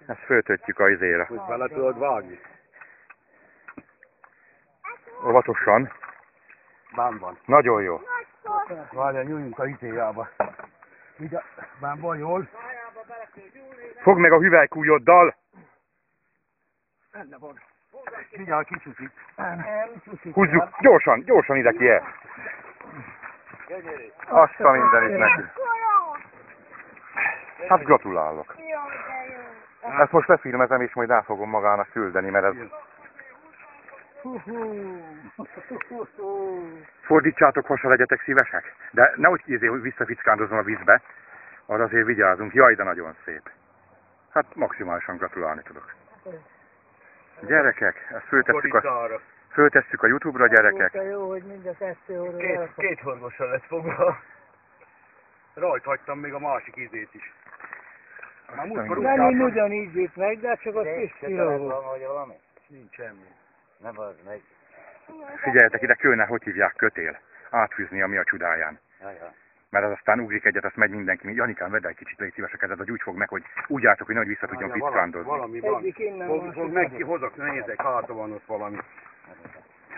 Ezt föltöttjük a izére. Hogy bele tudod vágni? Óvatosan. Bán van. Nagyon jó. Várjál, nyúljunk a izéjába. Ugye, bán van jól? Fogd meg a hüvelykújoddal. Benne van. Figyelj, kicsúszik. Húzzuk, gyorsan, gyorsan ide ki el. Azt a mindenit neki. Hát gratulálok. Ezt most befilmezem és majd el fogom magának küldeni, mert ez... Fordítsátok, ha legyetek szívesek. De nehogy visszafickándozom a vízbe. Arra azért vigyázunk. Jaj, de nagyon szép. Hát maximálisan gratulálni tudok. Gyerekek, ezt föltesszük a YouTube-ra, gyerekek. Jó, hogy mind a 2 óra. Két horgossal lesz fogva. Rajt hagytam még a másik ízét is. Nem én ugyanígy jött meg, de csak az kis kiló. Nincs semmi. Nem az meg. Figyeljetek ide, kőne, hogy hívják, kötél. Átfűzni, ami a csodáján. Jaja. Mert az aztán ugrik egyet, azt megy mindenki. Janikám, vedd egy kicsit, légy szíves a kezed, hogy úgy fog meg, hogy úgy álltok, hogy nehogy vissza tudjon fickándozni. Valami van. Egyik innen van. Fog meg, hozok, nézzek, hátra van ott valami.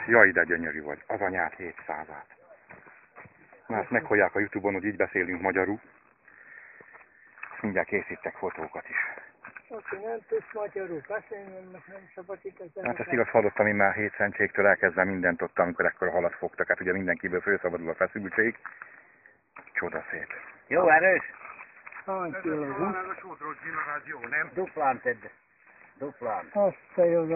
Jaj, de gyönyörű vagy. Az anyát 700-át. Na, ezt meghallják a YouTube-on, hogy így beszélünk magyarul. Mindjárt készítek fotókat is. Aki nem tudsz magyarul beszélni, nem szabad igazán. Hát ezt igaz hallottam, én már 7 szentségtől elkezdve mindent ott, amikor ekkora halat fogtak. Hát ugye mindenkiből felszabadul a feszültség. Csoda szép. Jó, erős? Hány kiló? Ez a sótról csinálás jó, nem? Duplán tedd. Duplán. Azt a jó.